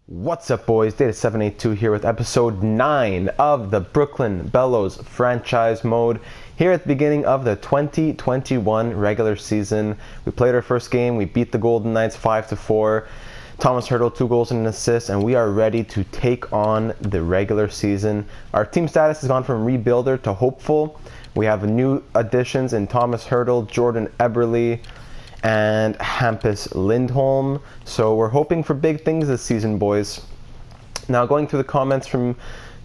What's up, boys? Data782 here with episode 9 of the Brooklyn Bellows franchise mode. Here at the beginning of the 2021 regular season, we played our first game. We beat the Golden Knights 5-4. Thomas Hertl 2 goals and an assist, and we are ready to take on the regular season. Our team status has gone from rebuilder to hopeful. We have new additions in Thomas Hertl, Jordan Eberle, and Hampus Lindholm. So we're hoping for big things this season, boys. Now, going through the comments from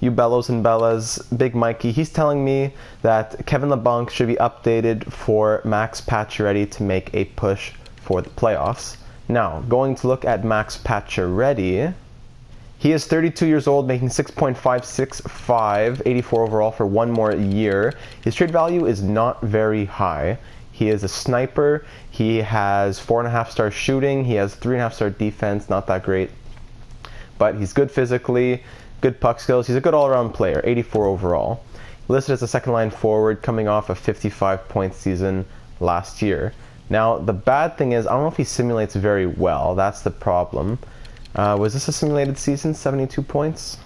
you Bellos and Bellas, Big Mikey, he's telling me that Kevin LeBlanc should be updated for Max Pacioretty to make a push for the playoffs. Now, going to look at Max Pacioretty, he is 32 years old, making 6.565, 84 overall for one more year. His trade value is not very high. He is a sniper. He has 4.5-star shooting. He has 3.5-star defense. Not that great, but he's good physically, good puck skills. He's a good all-around player. 84 overall. Listed as a second-line forward, coming off a 55-point season last year. Now, the bad thing is, I don't know if he simulates very well. That's the problem. Was this a simulated season? 72 points?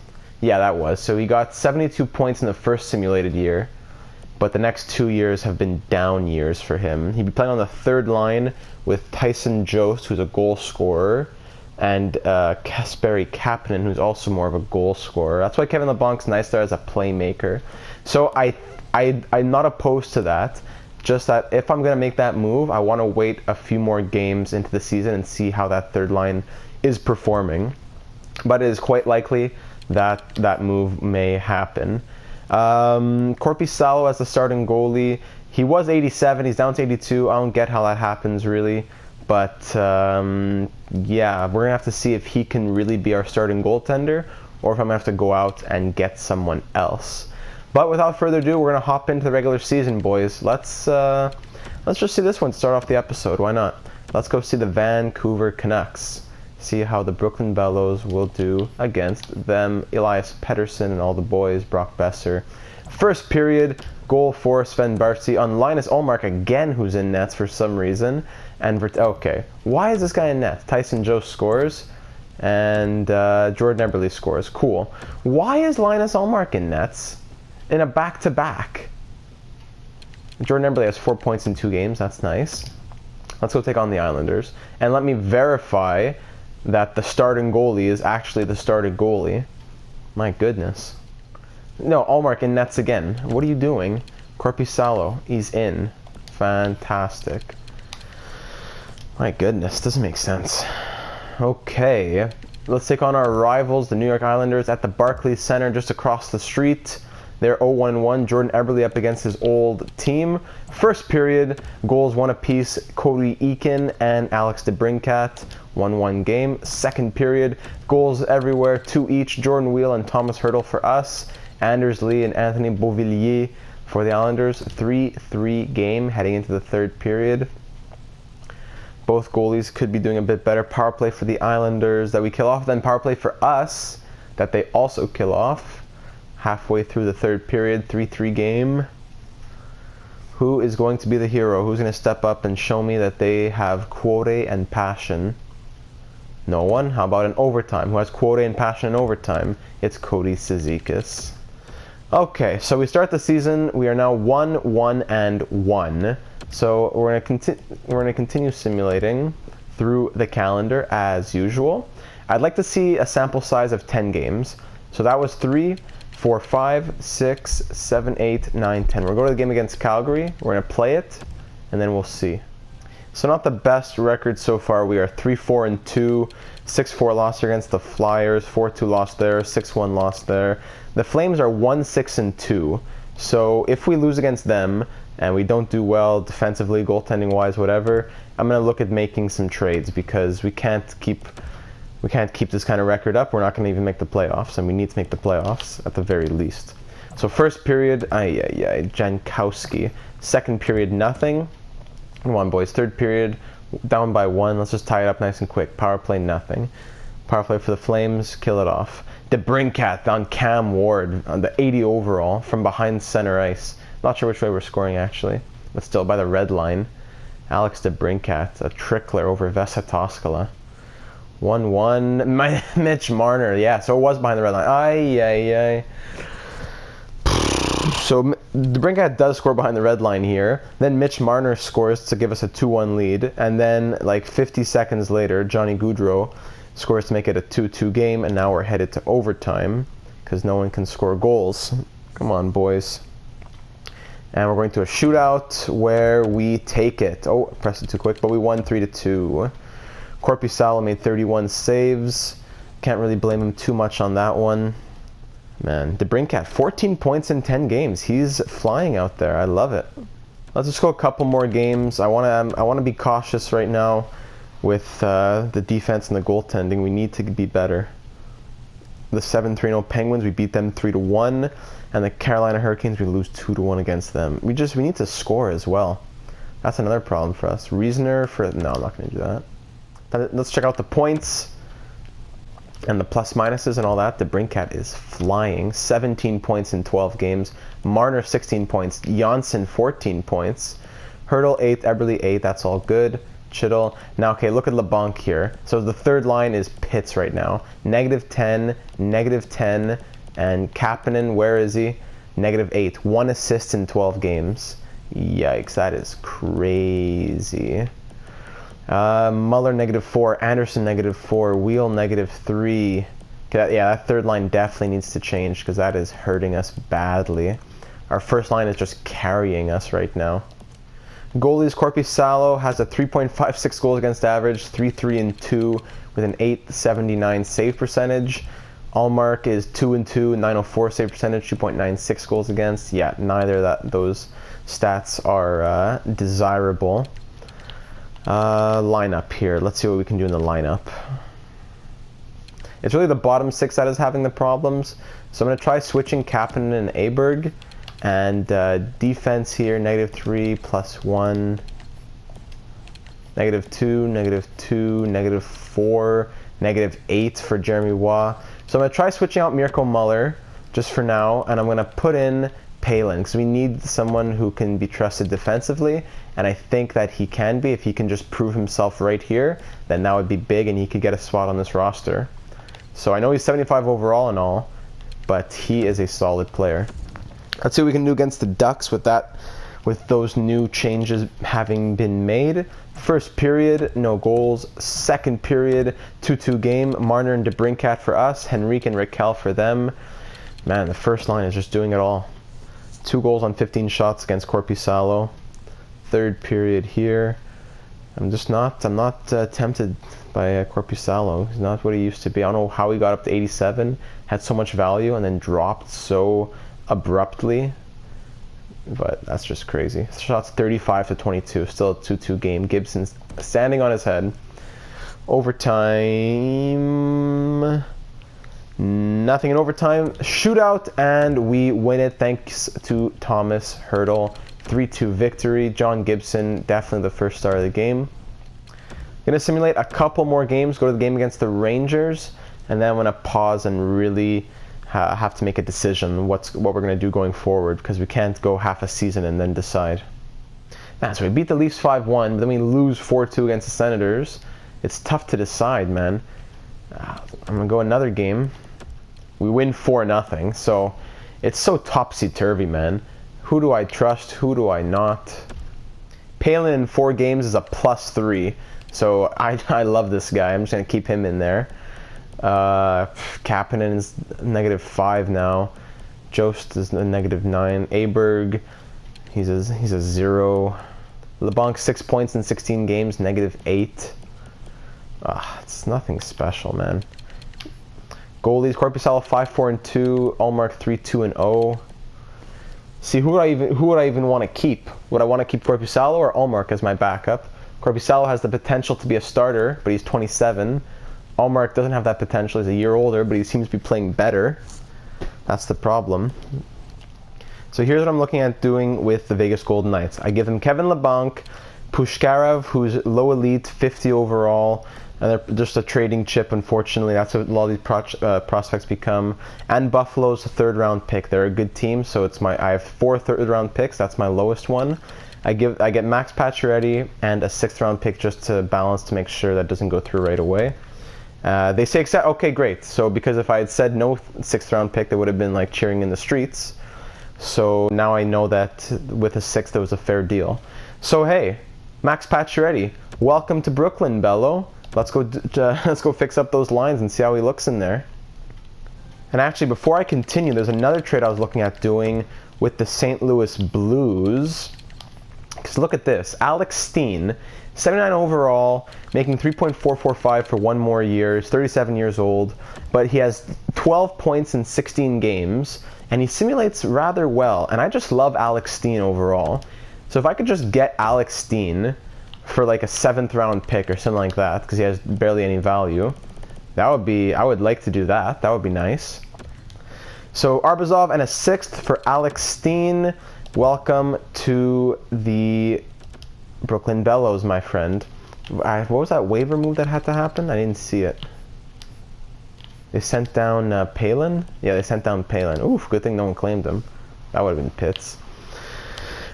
Yeah, that was. So he got 72 points in the first simulated year, but the next 2 years have been down years for him. He'd be playing on the third line with Tyson Jost, who's a goal scorer, and Kasperi Kapanen, who's also more of a goal scorer. That's why Kevin LeBlanc's nice there as a playmaker. So I'm not opposed to that. Just that if I'm going to make that move, I want to wait a few more games into the season and see how that third line is performing. But it is quite likely that that move may happen. Korpisalo as the starting goalie. He was 87. He's down to 82. I don't get how that happens, really. But, yeah, we're going to have to see if he can really be our starting goaltender or if I'm going to have to go out and get someone else. But without further ado, we're going to hop into the regular season, boys. Let's just see this one to start off the episode. Why not? Let's go see the Vancouver Canucks. See how the Brooklyn Bellows will do against them. Elias Pettersson and all the boys, Brock Besser. First period, goal for Sven Baertschi on Linus Ullmark again, who's in nets for some reason. And okay, why is this guy in nets? Tyson Jost scores, and Jordan Eberle scores. Cool. Why is Linus Ullmark in nets in a back-to-back? Jordan Eberle has 4 points in 2 games. That's nice. Let's go take on the Islanders, and let me verify that the starting goalie is actually the starting goalie. My goodness. No, Ullmark in nets again. What are you doing? Korpisalo, he's in. Fantastic. My goodness, doesn't make sense. Okay, let's take on our rivals, the New York Islanders, at the Barclays Center just across the street. They're 0-1-1. Jordan Eberle up against his old team. First period, goals one apiece. Cody Eakin and Alex DeBrincat. 1-1 game. Second period, goals everywhere, 2 each. Jordan Wheel and Thomas Hertl for us. Anders Lee and Anthony Beauvillier for the Islanders. 3-3 game heading into the third period. Both goalies could be doing a bit better. Power play for the Islanders that we kill off. Then power play for us that they also kill off. Halfway through the third period, 3-3 game. Who is going to be the hero? Who's going to step up and show me that they have quote and passion? No one? How about an overtime? Who has quote and passion in overtime? It's Cody Cizikas. Okay, so we start the season. We are now 1-1-1. So we're going to continue simulating through the calendar as usual. I'd like to see a sample size of 10 games. So that was 3, 4, 5, 6, 7, 8, 9, 10. We're going to the game against Calgary. We're going to play it, and then we'll see. So not the best record so far. We are 3-4-2, 6-4 loss against the Flyers, 4-2 loss there, 6-1 loss there. The Flames are 1-6-2. So if we lose against them and we don't do well defensively, goaltending-wise, whatever, I'm going to look at making some trades because we can't keep this kind of record up. We're not going to even make the playoffs, and we need to make the playoffs at the very least. So first period, Jankowski. Second period, nothing. Come on, boys. Third period, down by 1. Let's just tie it up nice and quick. Power play, nothing. Power play for the Flames, kill it off. DeBrincat on Cam Ward on the 80 overall from behind center ice. Not sure which way we're scoring, actually, but still by the red line. Alex DeBrincat, a trickler over Vesa Toskala. 1-1. My Mitch Marner. Yeah, so it was behind the red line. Ay. So DeBrincat does score behind the red line here. Then Mitch Marner scores to give us a 2-1 lead. And then, like 50 seconds later, Johnny Gaudreau scores to make it a 2-2 game. And now we're headed to overtime because no one can score goals. Come on, boys. And we're going to a shootout where we take it. Oh, I pressed it too quick, but we won 3-2. Korpisalo made 31 saves. Can't really blame him too much on that one. Man, DeBrincat, 14 points in 10 games. He's flying out there. I love it. Let's just go a couple more games. I want to be cautious right now with the defense and the goaltending. We need to be better. The 7-3-0 Penguins, we beat them 3-1, and the Carolina Hurricanes, we lose 2-1 against them. We need to score as well. That's another problem for us. Reasoner for no, I'm not going to do that. Let's check out the points and the plus minuses and all that. DeBrincat is flying. 17 points in 12 games. Marner 16 points. Janssen 14 points. Hurdle 8. Eberle 8. That's all good. Chittle. Now, okay, look at LeBlanc here. So the third line is Pitts right now. -10, -10, and Kapanen, where is he? -8. 1 assist in 12 games. Yikes, that is crazy. Muller -4, Anderson -4, Wheel -3. Okay, yeah, that third line definitely needs to change because that is hurting us badly. Our first line is just carrying us right now. Goalies, Korpisalo has a 3.56 goals against average, 3-3-2 with an 879 save percentage. Allmark is 2-2, 904 save percentage, 2.96 goals against. Yeah, neither of those stats are desirable. Lineup here. Let's see what we can do in the lineup. It's really the bottom 6 that is having the problems. So I'm going to try switching Kapanen and Aberg. And defense here, -3, +1, -2, -2, -4, -8 for Jeremy Waugh. So I'm going to try switching out Mirko Muller just for now. And I'm going to put in Palin because we need someone who can be trusted defensively, and I think that he can be. If he can just prove himself right here, then that would be big and he could get a spot on this roster. So I know he's 75 overall and all, but he is a solid player. Let's see what we can do against the Ducks with those new changes having been made. First period, no goals. Second period, 2-2 game. Marner and DeBrincat for us, Henrique and Raquel for them. Man, the first line is just doing it all. 2 goals on 15 shots against Korpisalo. Third period here. I'm not tempted by Korpisalo. He's not what he used to be. I don't know how he got up to 87, had so much value, and then dropped so abruptly. But that's just crazy. Shots 35-22, still a 2-2 game. Gibson's standing on his head. Overtime. Nothing in overtime. Shootout, and we win it thanks to Thomas Hurdle. 3-2 victory. John Gibson, definitely the first star of the game. Going to simulate a couple more games, go to the game against the Rangers, and then I'm going to pause and really have to make a decision what we're going to do going forward, because we can't go half a season and then decide. Man, so we beat the Leafs 5-1, but then we lose 4-2 against the Senators. It's tough to decide, man. I'm going to go another game. We win 4-0, so it's so topsy-turvy, man. Who do I trust? Who do I not? Palin in 4 games is a +3, so I love this guy. I'm just going to keep him in there. Kapanen is -5 now. Jost is a -9. Aberg, he's a 0. LeBlanc 6 points in 16 games, -8. It's nothing special, man. Goalies, Korpisalo 5-4-2, Allmark 3-2-0. See, who would I even want to keep? Would I want to keep Korpisalo or Allmark as my backup? Korpisalo has the potential to be a starter, but he's 27. Allmark doesn't have that potential. He's a year older, but he seems to be playing better. That's the problem. So here's what I'm looking at doing with the Vegas Golden Knights. I give them Kevin LeBlanc, Pushkarov, who's low elite, 50 overall, and they're just a trading chip, unfortunately. That's what a lot of these prospects become. And Buffalo's a 3rd round pick. They're a good team, so I have 4 3rd round picks. That's my lowest one. I get Max Pacioretty and a 6th round pick just to balance, to make sure that doesn't go through right away. They say accept. Okay, great. So because if I had said no 6th round pick, they would have been like cheering in the streets. So now I know that with a 6th, it was a fair deal. So hey, Max Pacioretty, welcome to Brooklyn, Bello. Let's go fix up those lines and see how he looks in there. And actually, before I continue, there's another trade I was looking at doing with the St. Louis Blues. Because look at this, Alex Steen, 79 overall, making 3.445 for 1 more year. He's 37 years old, but he has 12 points in 16 games, and he simulates rather well. And I just love Alex Steen overall. So if I could just get Alex Steen for like a 7th round pick or something like that, because he has barely any value, that would be, I would like to do that. That would be nice. So Arbuzov and a 6th for Alex Steen. Welcome to the Brooklyn Bellos, my friend. What was that waiver move that had to happen? I didn't see it. They sent down Palin? Yeah, they sent down Palin. Oof, good thing no one claimed him. That would have been pits.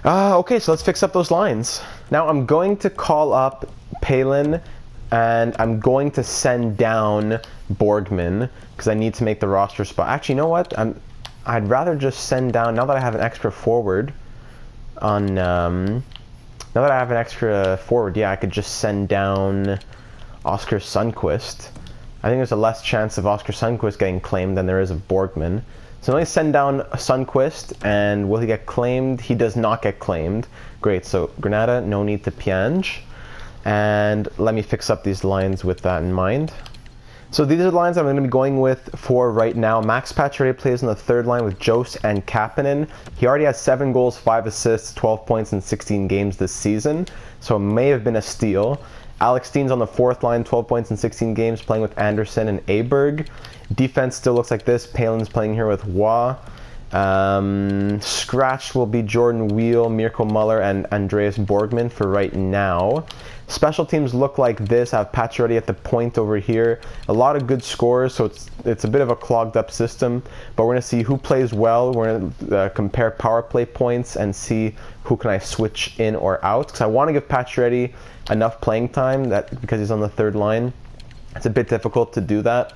Okay, so let's fix up those lines. Now I'm going to call up Palin, and I'm going to send down Borgman because I need to make the roster spot. Actually, you know what? I'd rather just send down, now that I have an extra forward on, now that I have an extra forward, yeah, I could just send down Oscar Sundqvist. I think there's a less chance of Oscar Sundqvist getting claimed than there is of Borgman. So let me send down Sundqvist, and will he get claimed? He does not get claimed. Great, so Granada, no need to Piange. And let me fix up these lines with that in mind. So these are the lines I'm going to be going with for right now. Max Pacioretty plays on the 3rd line with Jost and Kapanen. He already has 7 goals, 5 assists, 12 points in 16 games this season, so it may have been a steal. Alex Steen's on the 4th line, 12 points in 16 games, playing with Anderson and Aberg. Defense still looks like this. Palin's playing here with Waugh. Scratch will be Jordan Wheel, Mirko Muller, and Andreas Borgman for right now. Special teams look like this. I have Pacioretty at the point over here. A lot of good scores, so it's a bit of a clogged up system. But we're going to see who plays well. We're going to compare power play points and see who can I switch in or out. Because I want to give Pacioretty enough playing time because he's on the 3rd line. It's a bit difficult to do that.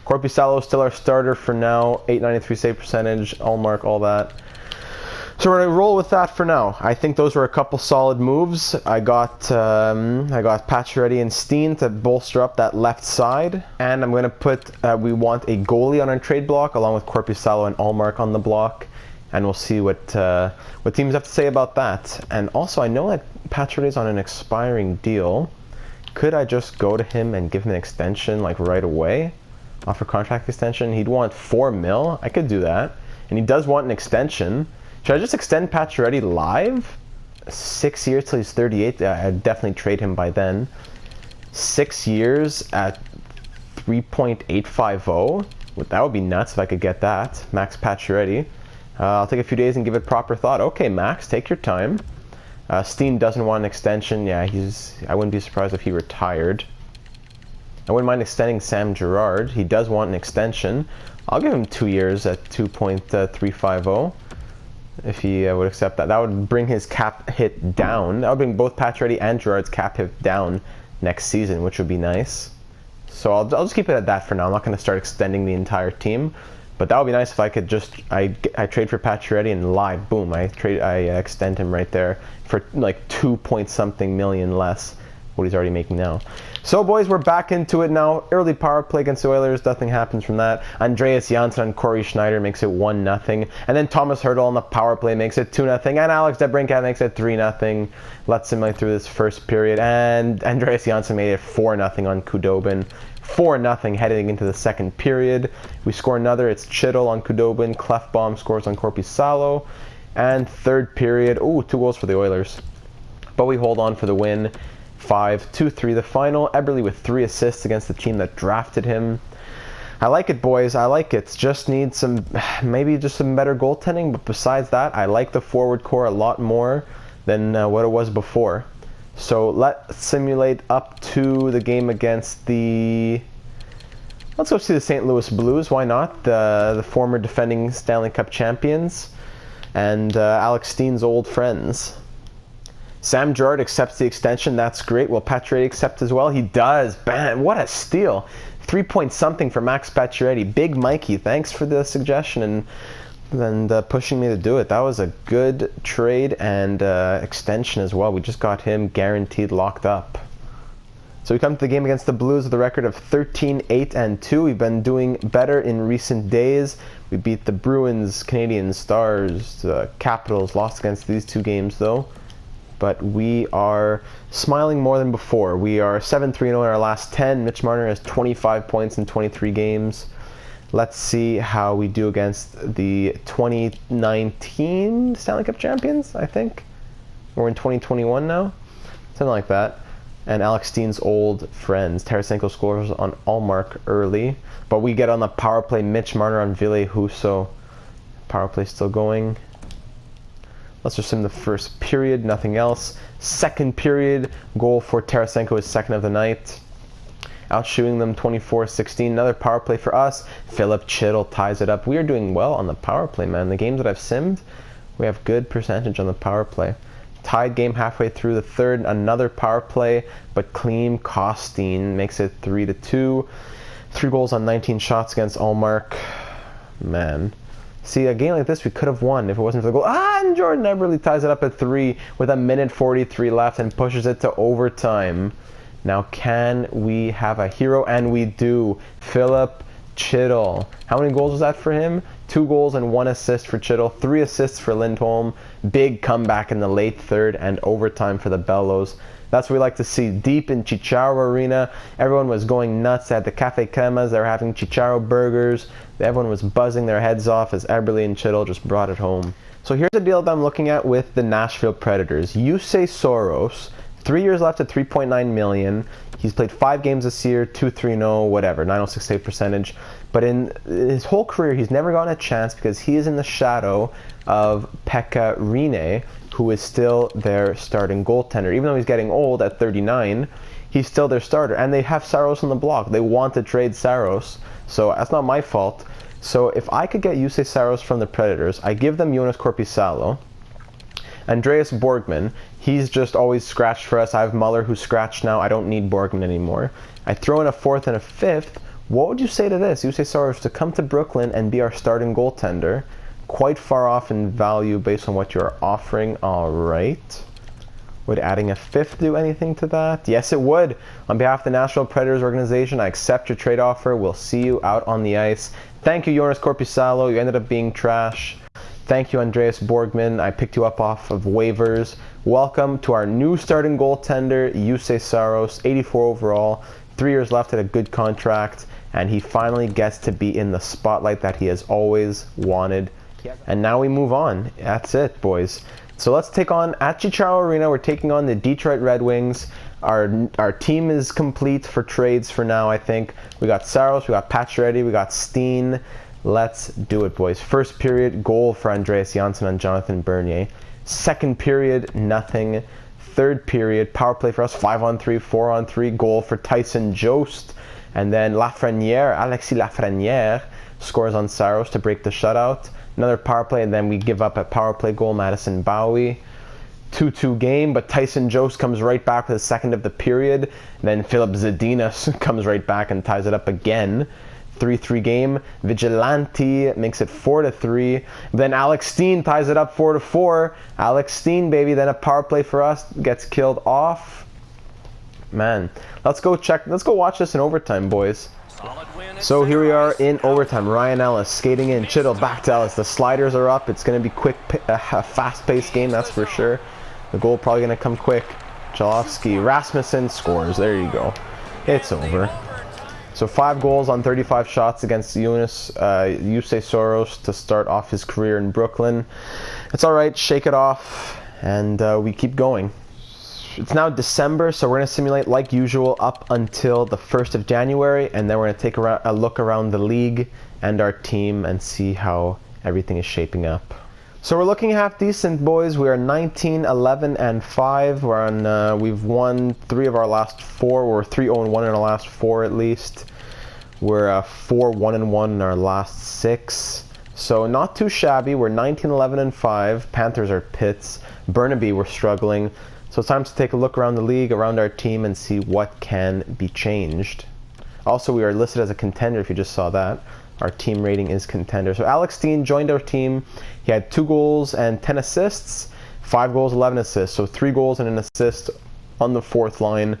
Korpisalo is still our starter for now. 893 save percentage, Allmark, all that. So we're going to roll with that for now. I think those were a couple solid moves. I got Pacioretty and Steen to bolster up that left side. And I'm going to put, we want a goalie on our trade block along with Korpisalo and Allmark on the block. And we'll see what teams have to say about that. And also, I know that Pacioretty's on an expiring deal. Could I just go to him and give him an extension like right away? Offer contract extension. He'd want $4 million. I could do that. And he does want an extension. Should I just extend Pacioretty live? 6 years till he's 38. I'd definitely trade him by then. 6 years at 3.850. That would be nuts if I could get that. Max Pacioretty. I'll take a few days and give it proper thought. Okay, Max, take your time. Steen doesn't want an extension. Yeah, I wouldn't be surprised if he retired. I wouldn't mind extending Sam Girard. He does want an extension. I'll give him 2 years at 2.350 if he would accept that. That would bring his cap hit down. That would bring both Pacioretty and Girard's cap hit down next season, which would be nice. So I'll just keep it at that for now. I'm not going to start extending the entire team. But that would be nice if I could just, I trade for Pacioretty and live, boom, I extend him right there for like 2-point-something million less what he's already making now. So boys, we're back into it now. Early power play against the Oilers, nothing happens from that. Andreas Janssen and Corey Schneider makes it 1-0. And then Thomas Hertl on the power play makes it 2-0. And Alex DeBrincat makes it 3-0. Let's simulate through this first period. And Andreas Janssen made it 4-0 on Khudobin. 4-0 heading into the second period. We score another. It's Chittle on Khudobin. Clefbaum scores on Korpisalo. And third period, 2 goals for the Oilers. But we hold on for the win. 5-2-3 the final. Eberle with 3 assists against the team that drafted him. I like it, boys. I like it. Just need some, maybe just some better goaltending. But besides that, I like the forward core a lot more than what it was before. So let's simulate up to the game against the... Let's go see the St. Louis Blues. Why not? The former defending Stanley Cup champions. And Alex Steen's old friends. Sam Girard accepts the extension. That's great. Will Pacioretty accept as well? He does. Bam! What a steal. 3 point something for Max Pacioretty. Big Mikey, thanks for the suggestion and pushing me to do it. That was a good trade and extension as well. We just got him guaranteed locked up. So we come to the game against the Blues with a record of 13-8-2. We've been doing better in recent days. We beat the Bruins, Canadian Stars, Capitals, lost against these 2 games though. But we are smiling more than before. We are 7-3-0 in our last 10. Mitch Marner has 25 points in 23 games. Let's see how we do against the 2019 Stanley Cup champions, I think. We're in 2021 now. Something like that. And Alex Steen's old friends. Tarasenko scores on Allmark early. But we get on the power play. Mitch Marner on Ville Husso. Power play still going. Let's just assume the first period, nothing else. Second period, goal for Tarasenko, his second of the night. Outshooting them 24-16. Another power play for us. Philip Chytil ties it up. We are doing well on the power play, man. The games that I've simmed, we have good percentage on the power play. Tied game halfway through the third. Another power play, but Klim Kostin makes it 3-2. 3 goals on 19 shots against Allmark. Man. See, a game like this we could have won if it wasn't for the goal. And Jordan Eberle ties it up at 3 with 1:43 left and pushes it to overtime. Now, can we have a hero? And we do. Philip Chytil. How many goals was that for him? 2 goals and 1 assist for Chytil. 3 assists for Lindholm. Big comeback in the late third and overtime for the Bellos. That's what we like to see. Deep in Chicharo Arena, everyone was going nuts. They had the Cafe Cremas. They were having Chicharo burgers. Everyone was buzzing their heads off as Eberle and Chytil just brought it home. So here's the deal that I'm looking at with the Nashville Predators. Jussi Saros, 3 years left at $3.9 million. He's played 5 games this year, 2.30, whatever, 906 save percentage. But in his whole career, he's never gotten a chance because he is in the shadow of Pekka Rinne, who is still their starting goaltender. Even though he's getting old at 39, he's still their starter. And they have Saros on the block. They want to trade Saros, so that's not my fault. So if I could get Jussi Saros from the Predators, I give them Jonas Korpisalo. Andreas Borgman, he's just always scratched for us. I have Muller who's scratched now. I don't need Borgman anymore. I throw in a 4th and a 5th. What would you say to this? Jussi Saros to come to Brooklyn and be our starting goaltender. Quite far off in value based on what you're offering. All right. Would adding a 5th do anything to that? Yes, it would. On behalf of the Nashville Predators organization, I accept your trade offer. We'll see you out on the ice. Thank you, Jonas Korpisalo. You ended up being trash. Thank you, Andreas Borgman. I picked you up off of waivers. Welcome to our new starting goaltender, Jussi Saros, 84 overall, 3 years left at a good contract, and he finally gets to be in the spotlight that he has always wanted. And now we move on. That's it, boys. So let's take on, at Chicharo Arena, we're taking on the Detroit Red Wings. Our team is complete for trades for now, I think. We got Saros, we got Pacioretty, we got Steen. Let's do it, boys. First period, goal for Andreas Janssen and Jonathan Bernier. Second period, nothing. Third period, power play for us, 5-on-3, 4-on-3, goal for Tyson Jost. And then Alexis Lafreniere scores on Saros to break the shutout. Another power play, and then we give up a power play goal, Madison Bowie. 2-2 game, but Tyson Jost comes right back for the second of the period. And then Philip Zadina comes right back and ties it up again. 3-3 game. Vigilante makes it 4-3. Then Alex Steen ties it up 4-4. Alex Steen, baby. Then a power play for us gets killed off. Man, let's go watch this in overtime, boys. So here we are in overtime. Ryan Ellis skating in. Chytil back to Ellis. The sliders are up. It's going to be quick, a fast-paced game, that's for sure. The goal probably going to come quick. Chalofsky, Rasmussen scores. There you go. It's over. So 5 goals on 35 shots against Jussi Saros to start off his career in Brooklyn. It's all right. Shake it off, and we keep going. It's now December, so we're going to simulate like usual up until the 1st of January, and then we're going to take a look around the league and our team and see how everything is shaping up. So we're looking half decent, boys. We are 19, 11, and 5. We're on. We've won 3 of our last 4. We're 3-0-1 in our last 4 at least. We're 4-1-1 in our last 6. So not too shabby. We're 19, 11, and 5. Panthers are pits. Burnaby, we're struggling. So it's time to take a look around the league, around our team, and see what can be changed. Also, we are listed as a contender, if you just saw that. Our team rating is contender. So Alex Steen joined our team. He had 2 goals and 10 assists, 5 goals, 11 assists. So 3 goals and an assist on the 4th line.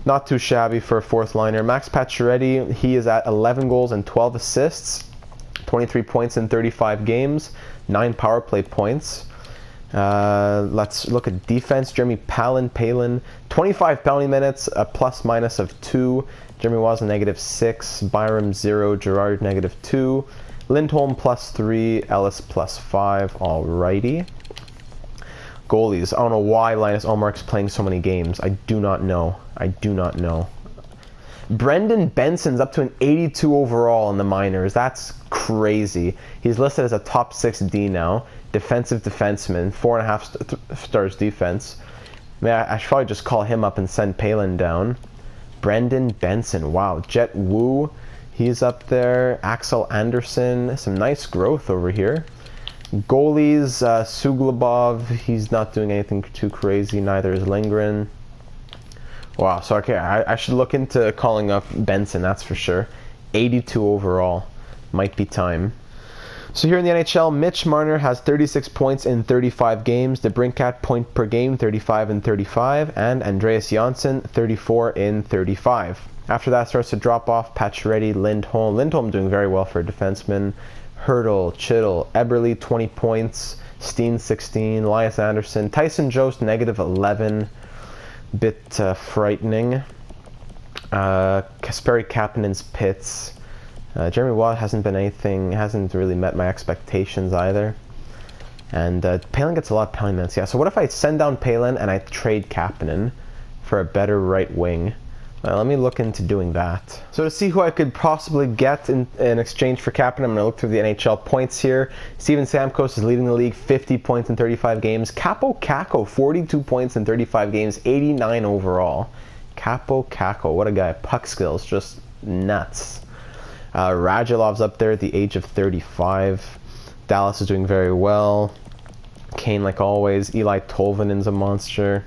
Not too shabby for a 4th liner. Max Pacioretty, he is at 11 goals and 12 assists, 23 points in 35 games, 9 power play points. Let's look at defense. Jeremy Palin, 25 penalty minutes, a plus-minus of 2. Jeremy was a -6, Byram 0, Gerard -2, Lindholm +3, Ellis +5. Alrighty. Goalies. I don't know why Linus Ullmark's playing so many games. I do not know. Brendan Benson's up to an 82 overall in the minors. That's crazy. He's listed as a top 6 D now. Defensive defenseman, 4.5 stars defense. Man, I should probably just call him up and send Palin down. Brendan Benson, wow. Jet Wu, he's up there. Axel Anderson, some nice growth over here. Goalies, Suglobov, he's not doing anything too crazy. Neither is Lindgren. Wow, so okay, I should look into calling up Benson, that's for sure. 82 overall. Might be time. So here in the NHL, Mitch Marner has 36 points in 35 games. DeBrincat, point per game, 35 in 35. And Andreas Janssen, 34 in 35. After that starts to drop off. Pacioretty, Lindholm. Lindholm doing very well for a defenseman. Hurdle, Chittle, Eberle, 20 points. Steen, 16. Elias Anderson. Tyson Jost, -11. Bit frightening. Kasperi Kapanen's Pits. Jeremy Watt hasn't really met my expectations either. And Palin gets a lot of penalty minutes. Yeah, so what if I send down Palin and I trade Kapanen for a better right wing? Let me look into doing that. So to see who I could possibly get in exchange for Kapanen, I'm going to look through the NHL points here. Steven Stamkos is leading the league, 50 points in 35 games. Capo Caco, 42 points in 35 games, 89 overall. Capo Caco, what a guy. Puck skills, just nuts. Radulov's up there at the age of 35. Dallas is doing very well. Kane, like always. Eli Tolvanen's a monster.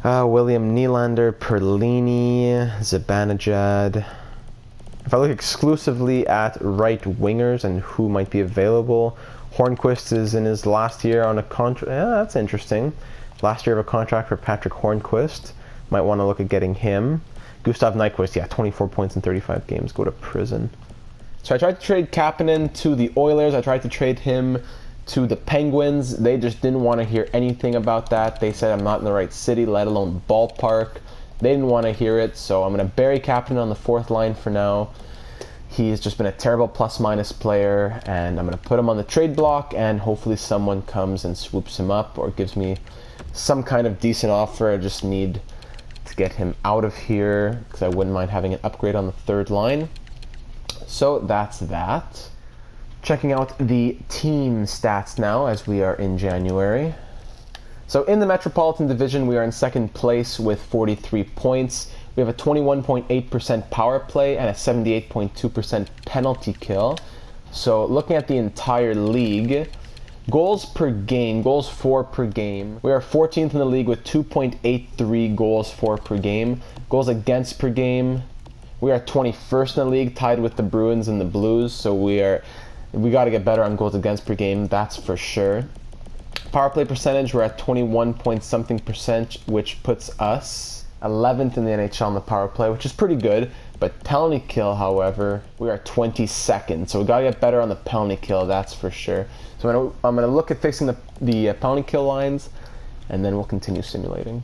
William Nylander, Perlini, Zibanejad. If I look exclusively at right wingers and who might be available, Hornquist is in his last year on a contract. Yeah, that's interesting. Last year of a contract for Patrick Hornquist. Might want to look at getting him. Gustav Nyquist, yeah, 24 points in 35 games. Go to prison. So I tried to trade Kapanen to the Oilers. I tried to trade him to the Penguins. They just didn't want to hear anything about that. They said I'm not in the right city, let alone ballpark. They didn't want to hear it, so I'm going to bury Kapanen on the 4th line for now. He's just been a terrible plus-minus player, and I'm going to put him on the trade block, and hopefully someone comes and swoops him up or gives me some kind of decent offer. I just need to get him out of here because I wouldn't mind having an upgrade on the 3rd line. So that's that. Checking out the team stats now as we are in January. So in the Metropolitan Division, we are in 2nd place with 43 points. We have a 21.8% power play and a 78.2% penalty kill. So looking at the entire league, goals per game, goals for per game, we are 14th in the league with 2.83 goals for per game. Goals against per game, we are 21st in the league, tied with the Bruins and the Blues. So we got to get better on goals against per game, that's for sure. Power play percentage, we're at 21 point something percent, which puts us 11th in the NHL on the power play, which is pretty good. But penalty kill, however, we are 22nd. So we got to get better on the penalty kill, that's for sure. So I'm going to look at fixing the penalty kill lines, and then we'll continue simulating.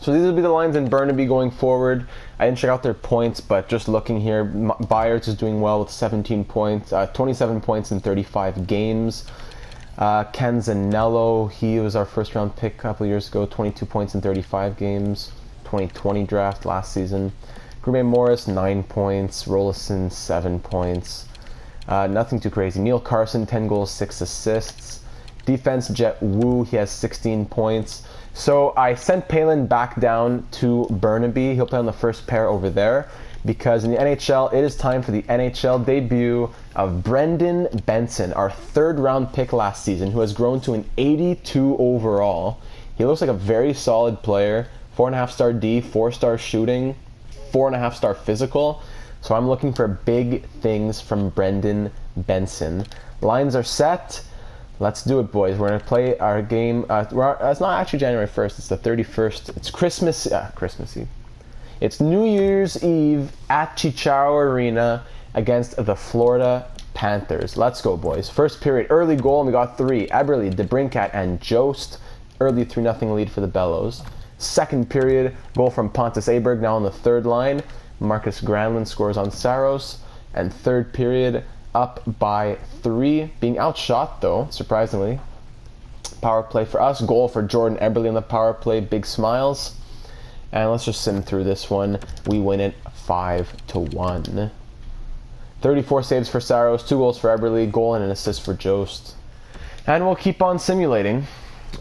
So these will be the lines in Burnaby going forward. I didn't check out their points, but just looking here, Byers is doing well with 17 points, 27 points in 35 games. Ken Zanello, he was our 1st round pick a couple years ago, 22 points in 35 games, 2020 draft last season. Grube Morris, 9 points. Rolison, 7 points. Nothing too crazy. Neil Carson, 10 goals, 6 assists. Defense, Jet Wu, he has 16 points. So I sent Palin back down to Burnaby. He'll play on the 1st pair over there because in the NHL, it is time for the NHL debut of Brendan Benson, our 3rd round pick last season, who has grown to an 82 overall. He looks like a very solid player. 4.5 star D, 4-star shooting, 4.5-star physical. So I'm looking for big things from Brendan Benson. Lines are set. Let's do it, boys. We're going to play our game. It's not actually January 1st. It's the 31st. It's Christmas Eve. It's New Year's Eve at Chicharo Arena against the Florida Panthers. Let's go, boys. First period, early goal, and we got 3. Eberle, DeBrincat, and Jost. Early 3-0 lead for the Bellos. Second period, goal from Pontus Aberg, now on the third line. Marcus Granlund scores on Saros. And third period, up by 3. Being outshot, though, surprisingly. Power play for us. Goal for Jordan Eberle on the power play. Big smiles. And let's just sim through this one. We win it 5-1. 34 saves for Saros, 2 goals for Eberle, goal and an assist for Jost. And we'll keep on simulating.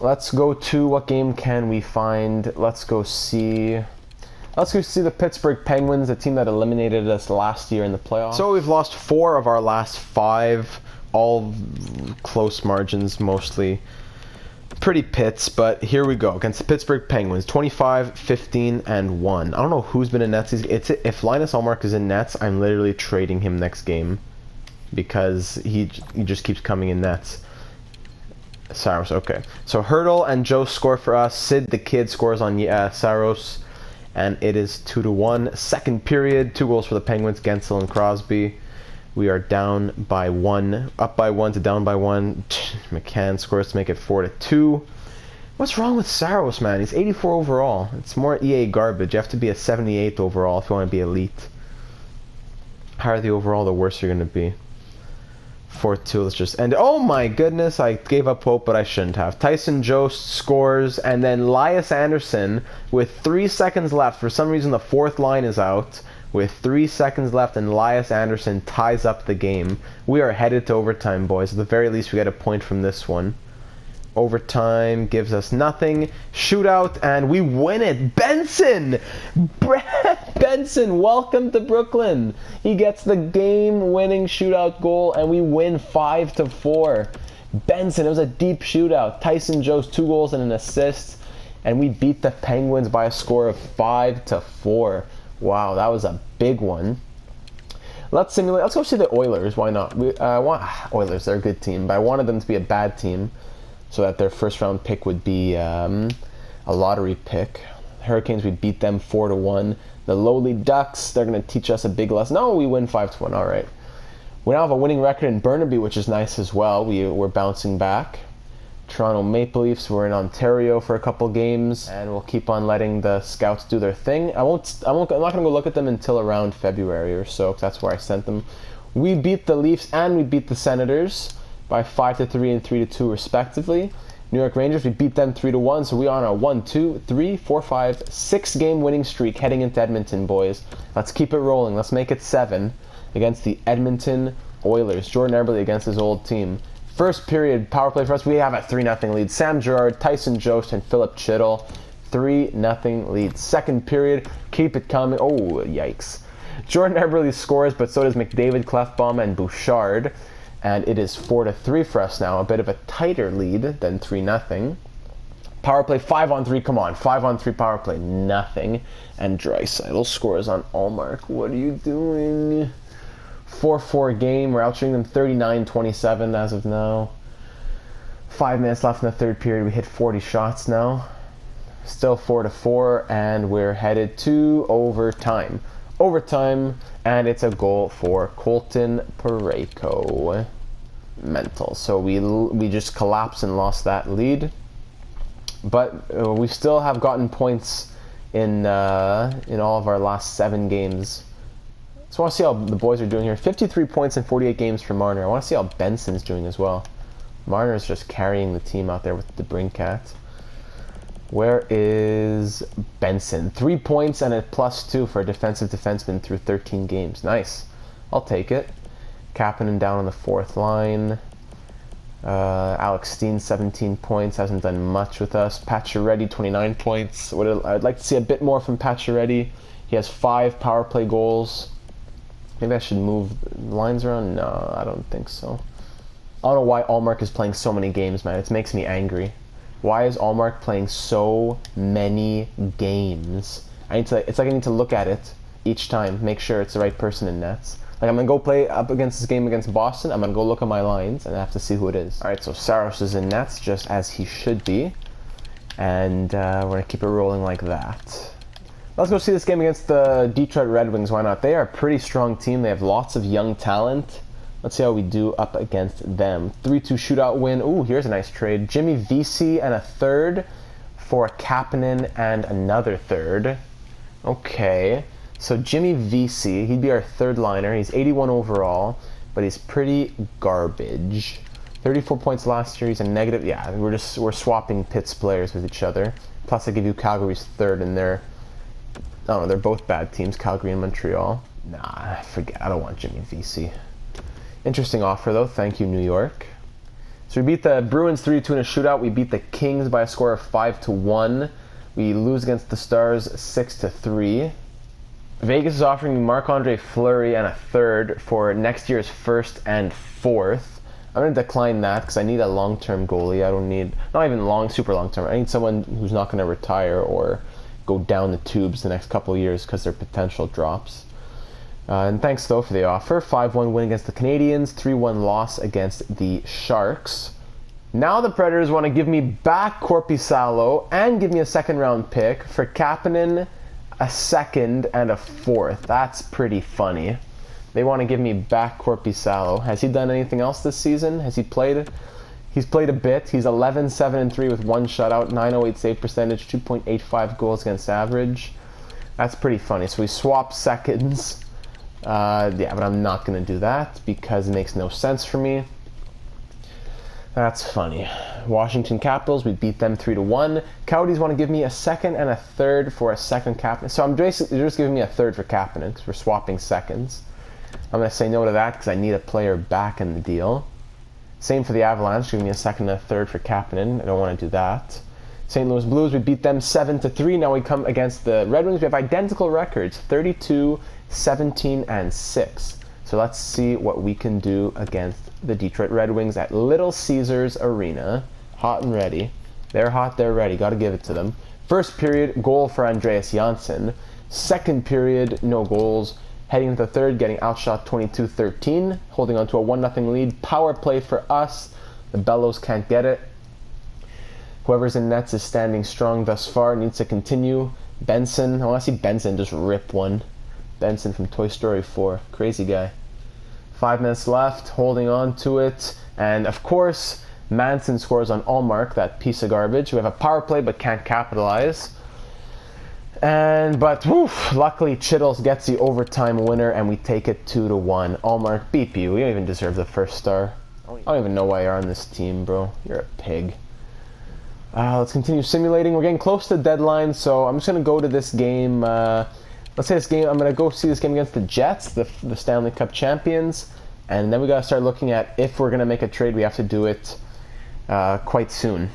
Let's go to what game can we find? Let's go see the Pittsburgh Penguins, a team that eliminated us last year in the playoffs. So we've lost 4 of our last 5, all close margins mostly. Pretty pits, but here we go against the Pittsburgh Penguins. 25, 15, and 1. I don't know who's been in nets. If Linus Ullmark is in nets, I'm literally trading him next game because he just keeps coming in nets. Saros, okay. So Hurdle and Joe score for us. Sid the Kid scores on Saros, and it is 2-1. Second period, 2 goals for the Penguins, Gensel and Crosby. We are down by 1, up by 1 to down by 1. McCann scores to make it 4-2. What's wrong with Saros, man? He's 84 overall. It's more EA garbage. You have to be a 78 overall if you want to be elite. Higher the overall, the worse you're going to be. 4-2, let's just end it. Oh my goodness, I gave up hope, but I shouldn't have. Tyson Jost scores, and then Elias Anderson, with 3 seconds left. For some reason, the 4th line is out. With 3 seconds left, and Elias Anderson ties up the game. We are headed to overtime, boys. At the very least, we get a point from this one. Overtime gives us nothing. Shootout, and we win it. Benson! Benson, welcome to Brooklyn. He gets the game-winning shootout goal, and we win 5-4. Benson, it was a deep shootout. Tyson Jost, 2 goals and an assist, and we beat the Penguins by a score of 5-4. Wow, that was a big one. Let's simulate. Let's go see the Oilers. Why not? Oilers, they're a good team, but I wanted them to be a bad team so that their first round pick would be a lottery pick. Hurricanes, we beat them 4-1. The lowly Ducks, they're going to teach us a big lesson. No, we win 5-1. All right. We now have a winning record in Burnaby, which is nice as well. We're bouncing back. Toronto Maple Leafs, we're in Ontario for a couple games, and we'll keep on letting the scouts do their thing. I'm not going to go look at them until around February or so, because that's where I sent them. We beat the Leafs and we beat the Senators by 5-3 and 3-2 respectively. New York Rangers, we beat them 3-1, so we are on a 1, 2, 3, 4, 5, 6 game winning streak heading into Edmonton, boys. Let's keep it rolling. Let's make it 7 against the Edmonton Oilers. Jordan Eberle against his old team. First period, power play for us. We have a 3-0 lead. Sam Girard, Tyson Jost, and Philip Chittle. 3-0 lead. Second period, keep it coming. Oh, yikes. Jordan Eberle scores, but so does McDavid, Clefbaum, and Bouchard. And it is 4-3 for us now. A bit of a tighter lead than 3-0. Power play, 5-on-3. Come on, 5-on-3 power play. Nothing. And Draisaitl scores on Ullmark. What are you doing? 4-4 game. We're outshooting them 39-27 as of now. 5 minutes left in the third period. We hit 40 shots now. Still 4-4, and we're headed to overtime. And it's a goal for Colton Parayko. Mental. So we just collapsed and lost that lead. But we still have gotten points in all of our last 7 games. So I want to see how the boys are doing here. 53 points in 48 games for Marner. I want to see how Benson's doing as well. Marner's just carrying the team out there with the Brincat. Where is Benson? 3 points and a +2 for a defensive defenseman through 13 games. Nice. I'll take it. Kapanen down on the 4th line. Alex Steen, 17 points. Hasn't done much with us. Pacioretty, 29 points. I'd like to see a bit more from Pacioretty. He has 5 power play goals. Maybe I should move lines around? No, I don't think so. I don't know why Ullmark is playing so many games, man. It makes me angry. Why is Ullmark playing so many games? It's like I need to look at it each time. Make sure it's the right person in nets. Like, I'm going to go play up against this game against Boston. I'm going to go look at my lines, and I have to see who it is. All right, so Saros is in nets, just as he should be. And we're going to keep it rolling like that. Let's go see this game against the Detroit Red Wings. Why not? They are a pretty strong team. They have lots of young talent. Let's see how we do up against them. 3-2 shootout win. Ooh, here's a nice trade. Jimmy Vesey and a third for Kapanen and another third. Okay. So Jimmy Vesey, he'd be our third liner. He's 81 overall, but he's pretty garbage. 34 points last year. He's a negative. Yeah, we're swapping Pitt's players with each other. Plus, I give you Calgary's third, and they're both bad teams, Calgary and Montreal. Nah, forget. I don't want Jimmy Vesey. Interesting offer though. Thank you, New York. So we beat the Bruins 3-2 in a shootout. We beat the Kings by a score of 5-1. We lose against the Stars 6-3. Vegas is offering me Marc-Andre Fleury and a third for next year's first and fourth. I'm going to decline that because I need a long-term goalie. I don't need, not even super long-term. I need someone who's not going to retire or go down the tubes the next couple of years because their potential drops. And thanks, though, for the offer. 5-1 win against the Canadiens, 3-1 loss against the Sharks. Now the Predators want to give me back Korpisalo and give me a second-round pick for Kapanen, a second, and a fourth. That's pretty funny. They want to give me back Korpisalo. Has he done anything else this season? Has he played? He's played a bit. He's 11-7-3 with one shutout, 908 save percentage, 2.85 goals against average. That's pretty funny. So we swap seconds. Yeah, but I'm not going to do that because it makes no sense for me. That's funny. Washington Capitals, we beat them 3-1. Coyotes want to give me a second and a third for a second Kapanen. So they're just giving me a third for Kapanen because we're swapping seconds. I'm going to say no to that because I need a player back in the deal. Same for the Avalanche, giving me a second and a third for Kapanen. I don't want to do that. St. Louis Blues, we beat them 7-3. Now we come against the Red Wings. We have identical records, 32, 17, and 6. So let's see what we can do against the Detroit Red Wings at Little Caesars Arena. Hot and ready. They're hot, they're ready. Got to give it to them. First period, goal for Andreas Janssen. Second period, no goals. Heading into the third, getting outshot 22-13. Holding on to a 1-0 lead. Power play for us. The Bellos can't get it. Whoever's in nets is standing strong thus far. Needs to continue. Benson. I want to see Benson just rip one. Benson from Toy Story 4. Crazy guy. 5 minutes left. Holding on to it. And of course, Manson scores on Allmark, that piece of garbage. We have a power play but can't capitalize. But luckily Chittles gets the overtime winner and we take it 2-1. Allmark, beep you. We don't even deserve the first star. I don't even know why you're on this team, bro. You're a pig. Let's continue simulating. We're getting close to the deadline, so I'm just going to go to this game. Let's say this game, I'm going to go see this game against the Jets, the Stanley Cup champions. And then we got to start looking at if we're going to make a trade, we have to do it quite soon.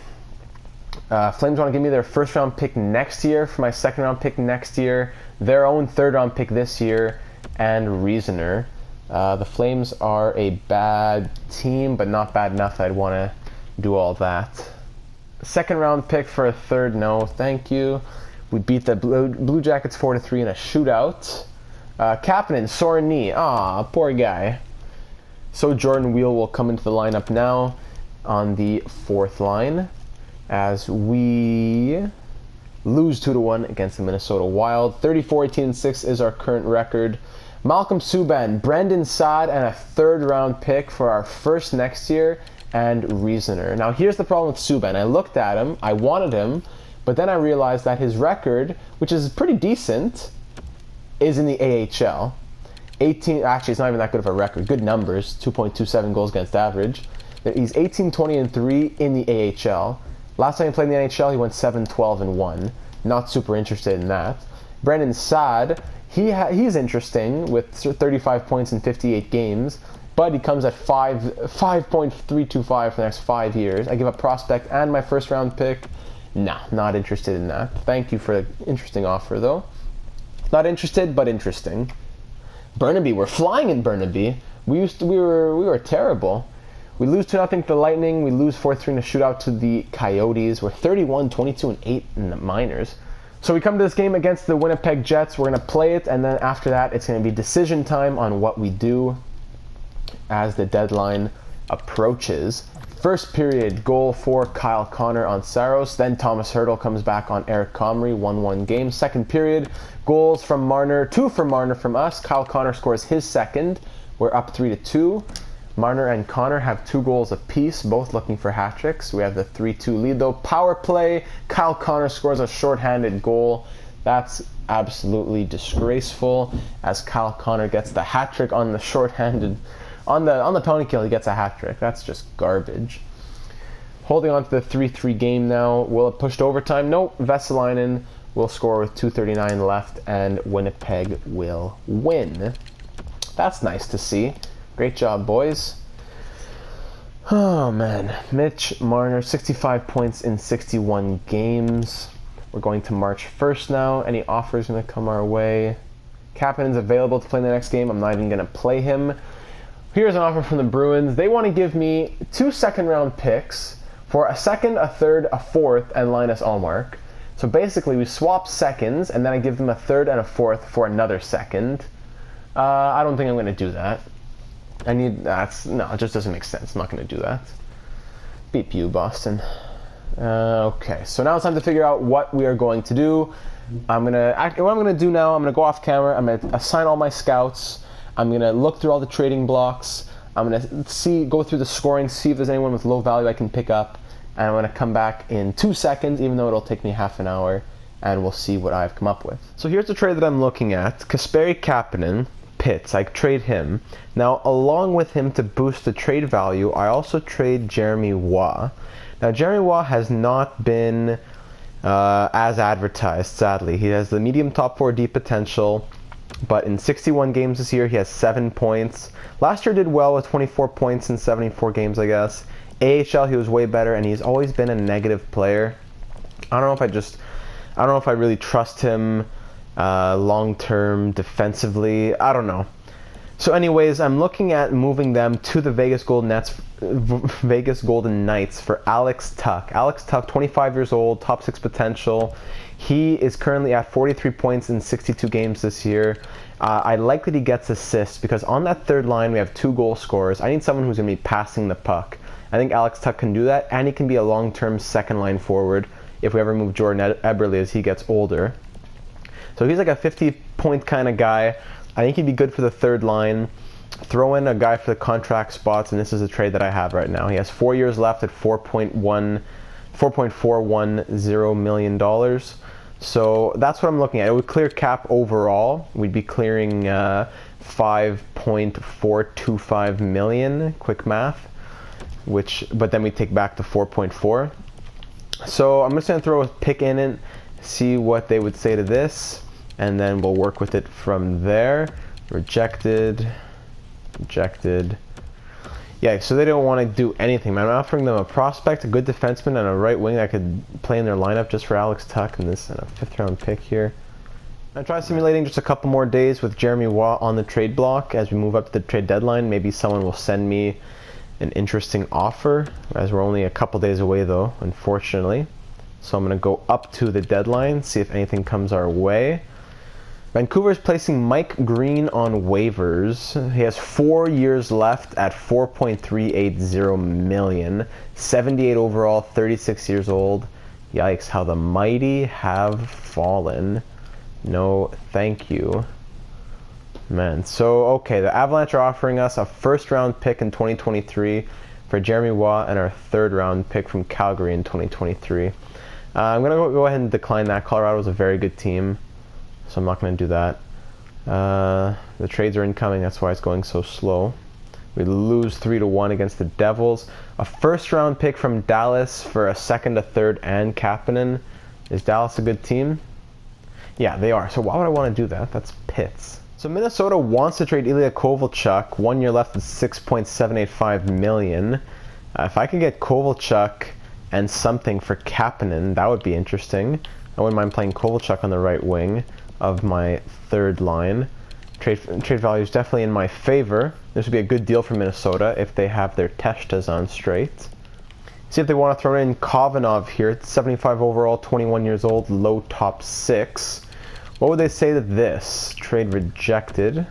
Flames want to give me their first round pick next year for my second round pick next year, their own third round pick this year, and Reasoner. The Flames are a bad team, but not bad enough that I'd want to do all that. Second round pick for a third, no, thank you. We beat the Blue Jackets 4-3 in a shootout. Kapanen, sore knee. Aw, poor guy. So Jordan Wheel will come into the lineup now on the fourth line as we lose 2-1 against the Minnesota Wild. 34-18-6 is our current record. Malcolm Subban, Brendan Saad, and a third round pick for our first next year, and Reasoner. Now here's the problem with Subban. I looked at him, I wanted him, but then I realized that his record, which is pretty decent, is in the AHL. Actually, it's not even that good of a record. Good numbers, 2.27 goals against average. He's 18-20-3 in the AHL. Last time he played in the NHL, he went 7-12-1. Not super interested in that. Brendan Saad, he's interesting with 35 points in 58 games, but he comes at 5.325 for the next 5 years. I give up prospect and my first round pick. Nah, not interested in that. Thank you for the interesting offer, though. Not interested, but interesting. Burnaby, we're flying in Burnaby. We were terrible. We lose 2-0 to the Lightning. We lose 4-3 in a shootout to the Coyotes. We're 31-22-8 in the minors. So we come to this game against the Winnipeg Jets. We're going to play it, and then after that, it's going to be decision time on what we do as the deadline approaches. First period, goal for Kyle Connor on Saros. Then Thomas Hertl comes back on Eric Comrie, 1-1 game. Second period, goals from Marner, 2 from Marner from us. Kyle Connor scores his second. We're up 3-2. Marner and Connor have 2 goals apiece, both looking for hat tricks. We have the 3-2 lead though. Power play, Kyle Connor scores a shorthanded goal. That's absolutely disgraceful, as Kyle Connor gets the hat trick on the shorthanded, on the penalty kill. He gets a hat trick. That's just garbage. Holding on to the 3-3 game now. Will it push to overtime? Nope. Vesalainen will score with 2:39 left, and Winnipeg will win. That's nice to see. Great job, boys. Oh, man. Mitch Marner, 65 points in 61 games. We're going to March 1st now. Any offers going to come our way? Kapanen's available to play in the next game. I'm not even going to play him. Here's an offer from the Bruins. They want to give me 2 second-round picks for a second, a third, a fourth, and Linus Ullmark. So basically, we swap seconds, and then I give them a third and a fourth for another second. I don't think I'm going to do that. No, it just doesn't make sense. I'm not going to do that. Beep you, Boston. Okay, so now it's time to figure out what we are going to do. What I'm going to do now, I'm going to go off camera. I'm going to assign all my scouts. I'm going to look through all the trading blocks. I'm going to go through the scoring, see if there's anyone with low value I can pick up. And I'm going to come back in 2 seconds, even though it'll take me half an hour, and we'll see what I've come up with. So here's the trade that I'm looking at. Kasperi Kapanen. Pitts. I trade him. Now, along with him to boost the trade value, I also trade Jeremy Waugh. Now, Jeremy Waugh has not been as advertised, sadly. He has the medium top 4 D potential, but in 61 games this year, he has 7 points. Last year did well with 24 points in 74 games, I guess. AHL, he was way better, and he's always been a negative player. I don't know if I really trust him long-term defensively. I don't know. So anyways, I'm looking at moving them to the Vegas Golden Knights for Alex Tuch. Alex Tuch, 25 years old, top 6 potential. He is currently at 43 points in 62 games this year. I like that he gets assists because on that third line we have 2 goal scorers. I need someone who's going to be passing the puck. I think Alex Tuch can do that, and he can be a long-term second line forward if we ever move Jordan Eberle as he gets older. So he's like a 50-point kind of guy. I think he'd be good for the third line. Throw in a guy for the contract spots, and this is a trade that I have right now. He has 4 years left at $4.410 million. So that's what I'm looking at. It would clear cap overall. We'd be clearing $5.425 million. Quick math. But then we take back the 4.4. So I'm just gonna throw a pick in it, see what they would say to this, and then we'll work with it from there. Rejected. Yeah, so they don't want to do anything. I'm offering them a prospect, a good defenseman, and a right wing that could play in their lineup just for Alex Tuch and this and a 5th round pick here. I try simulating just a couple more days with Jeremy Waugh on the trade block as we move up to the trade deadline. Maybe someone will send me an interesting offer, as we're only a couple days away though, unfortunately. So I'm going to go up to the deadline, see if anything comes our way. Vancouver's placing Mike Green on waivers. He has 4 years left at $4.380 million. 78 overall, 36 years old. Yikes, how the mighty have fallen. No, thank you. Man, so, okay, the Avalanche are offering us a 1st round pick in 2023 for Jeremy Waugh and our 3rd round pick from Calgary in 2023. I'm going to go ahead and decline that. Colorado's a very good team, so I'm not going to do that. The trades are incoming, that's why it's going so slow. We lose 3-1 against the Devils. A 1st round pick from Dallas for a 2nd, a 3rd, and Kapanen. Is Dallas a good team? Yeah, they are. So why would I want to do that? That's Pitts. So Minnesota wants to trade Ilya Kovalchuk. 1 year left with $6.785 million. If I could get Kovalchuk and something for Kapanen, that would be interesting. I wouldn't mind playing Kovalchuk on the right wing of my 3rd line. Trade value is definitely in my favor. This would be a good deal for Minnesota if they have their Teshtas on straight. See if they want to throw in Kovanov here. 75 overall, 21 years old, low top 6. What would they say to this? Trade rejected.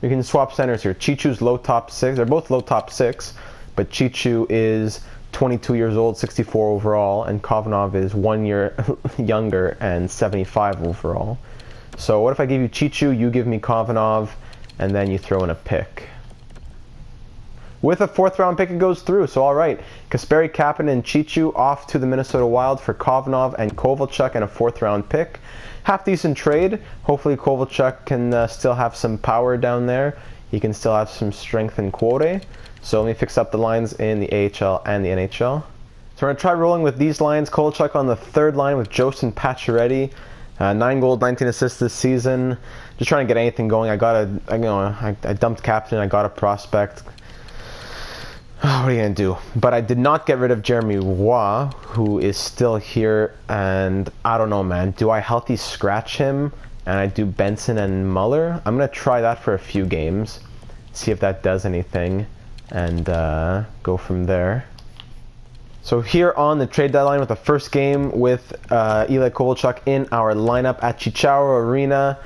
We can swap centers here. Chichu's low top 6. They're both low top 6, but Chichu is 22 years old, 64 overall, and Kovanov is 1 year younger and 75 overall. So what if I give you Chichu, you give me Kovanov, and then you throw in a pick? With a 4th round pick, it goes through, so alright. Kasperi Kapanen and Chichu off to the Minnesota Wild for Kovanov and Kovalchuk and a 4th round pick. Half decent trade. Hopefully Kovalchuk can still have some power down there. He can still have some strength in quote. So let me fix up the lines in the AHL and the NHL. So we're going to try rolling with these lines. Kovalchuk on the 3rd line with Josen Pacioretty. 9 goals, 19 assists this season. Just trying to get anything going. I dumped captain. I got a prospect. What are you going to do? But I did not get rid of Jeremy Roy, who is still here, and I don't know, man. Do I healthy scratch him, and I do Benson and Muller? I'm going to try that for a few games, see if that does anything, and go from there. So here on the trade deadline with the first game with Ilya Kovalchuk in our lineup at Chicharo Arena,